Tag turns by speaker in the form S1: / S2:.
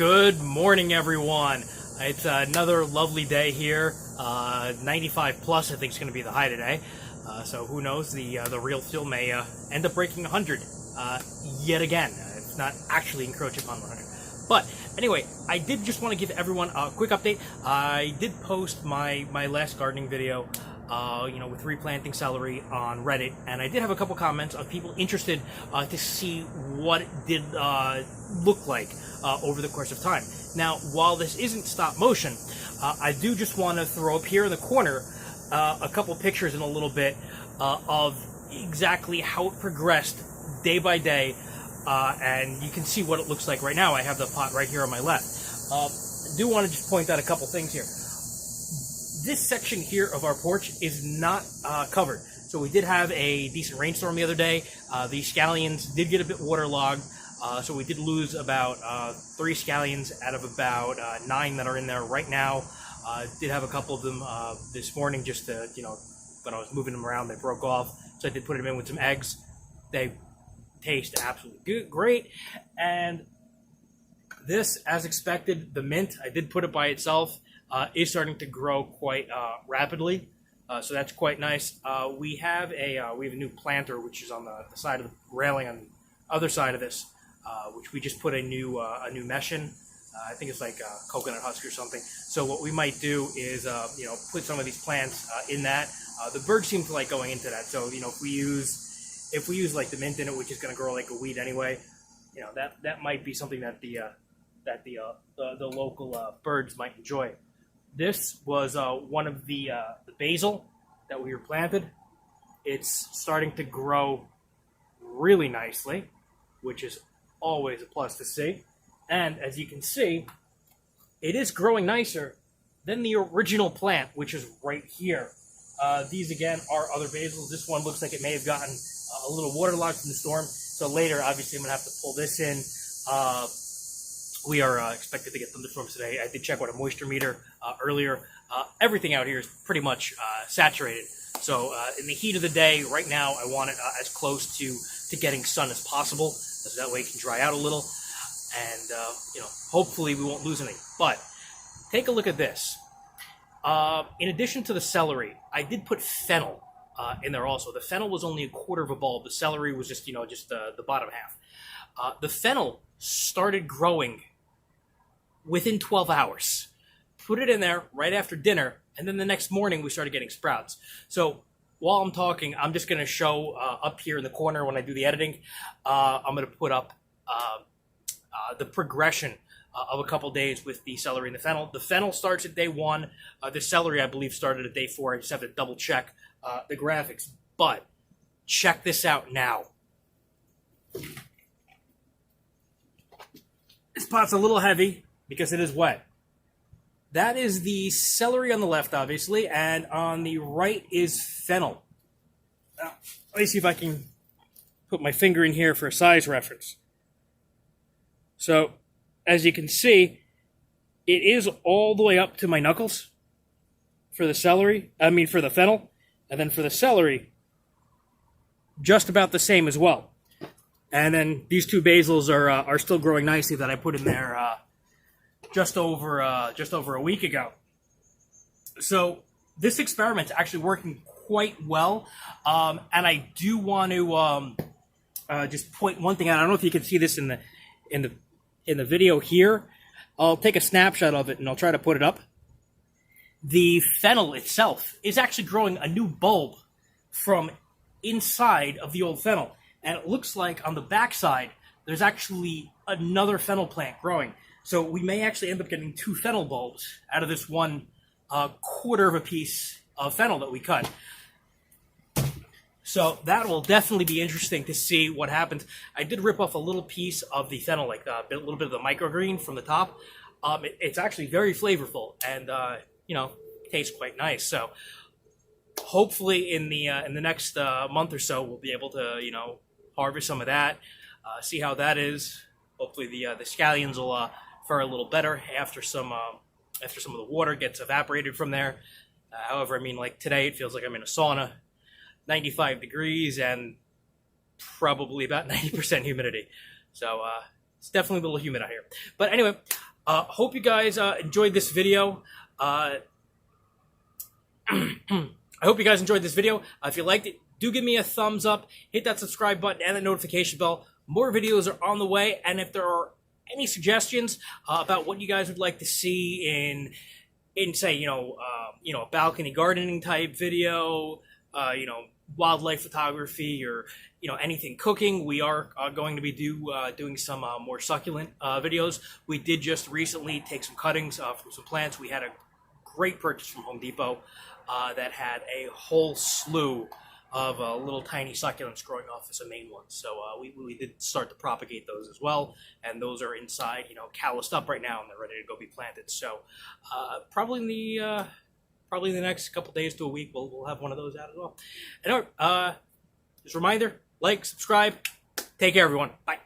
S1: Good morning, everyone. It's another lovely day here. 95 plus, I think, is going to be the high today. So who knows? The real feel may end up breaking 100 yet again. It's not actually encroaching upon 100. But anyway, I did just want to give everyone a quick update. I did post my last gardening video, with replanting celery on Reddit, and I did have a couple comments of people interested to see what it did look like over the course of time. Now, while this isn't stop motion, I do just want to throw up here in the corner a couple pictures in a little bit of exactly how it progressed day by day, and you can see what it looks like right now. I have the pot right here on my left. I do want to just point out a couple things here. This section here of our porch is not covered. So we did have a decent rainstorm the other day. The scallions did get a bit waterlogged. So we did lose about 3 scallions out of about 9 that are in there right now. Did have a couple of them this morning just to, when I was moving them around, they broke off. So I did put them in with some eggs. They taste absolutely good, great. And this, as expected, the mint, I did put it by itself. Is starting to grow quite rapidly, so that's quite nice. We have a new planter which is on the side of the railing on the other side of this, which we just put a new mesh in. I think it's like coconut husk or something. So what we might do is put some of these plants in that. The birds seem to like going into that. So if we use like the mint in it, which is going to grow like a weed anyway, that might be something that the local birds might enjoy. This was one of the basil that we replanted. It's starting to grow really nicely, which is always a plus to see. And as you can see, it is growing nicer than the original plant, which is right here. These, again, are other basils. This one looks like it may have gotten a little waterlogged from the storm. So later, obviously, I'm going to have to pull this in. We are expected to get thunderstorms today. I did check with a moisture meter earlier. Everything out here is pretty much saturated. So in the heat of the day, right now, I want it as close to getting sun as possible, so that way it can dry out a little. And, hopefully we won't lose anything. But take a look at this. In addition to the celery, I did put fennel in there also. The fennel was only 1/4 of a bulb. The celery was just, the bottom half. The fennel started growing within 12 hours. Put it in there right after dinner, and then the next morning we started getting sprouts. So while I'm talking, I'm just going to show up here in the corner when I do the editing. I'm going to put up the progression of a couple days with the celery and the fennel. The fennel starts at day 1. The celery, I believe, started at day 4. I just have to double check the graphics. But check this out now. This pot's a little heavy because it is wet. That is the celery on the left, obviously, and on the right is fennel. Now, let me see if I can put my finger in here for a size reference. So, as you can see, it is all the way up to my knuckles for the for the fennel, and then for the celery, just about the same as well. And then these 2 basils are still growing nicely that I put in there just over a week ago. So this experiment's actually working quite well, and I do want to just point one thing out. I don't know if you can see this in the video here. I'll take a snapshot of it and I'll try to put it up. The fennel itself is actually growing a new bulb from inside of the old fennel. And it looks like on the backside, there's actually another fennel plant growing. So we may actually end up getting 2 fennel bulbs out of this 1/4 of a piece of fennel that we cut. So that will definitely be interesting to see what happens. I did rip off a little piece of the fennel, like a little bit of the microgreen from the top. It's actually very flavorful and, tastes quite nice. So hopefully in the next month or so, we'll be able to, harvest some of that, see how that is. Hopefully the scallions will fare a little better after some of the water gets evaporated from there. However, like today, it feels like I'm in a sauna, 95 degrees and probably about 90% humidity. So it's definitely a little humid out here. But anyway, Hope you guys enjoyed this video. I hope you guys enjoyed this video. If you liked it, do give me a thumbs up, hit that subscribe button and the notification bell. More videos are on the way, and if there are any suggestions about what you guys would like to see in say, a balcony gardening type video, wildlife photography, or anything cooking, we are going to be doing some more succulent videos. We did just recently take some cuttings from some plants. We had a great purchase from Home Depot that had a whole slew of little tiny succulents growing off of some main ones. So we did start to propagate those as well, and those are inside, calloused up right now, and they're ready to go be planted. So probably in the next couple days to a week, we'll have one of those out as well. Anyway, just a reminder, like, subscribe. Take care, everyone. Bye.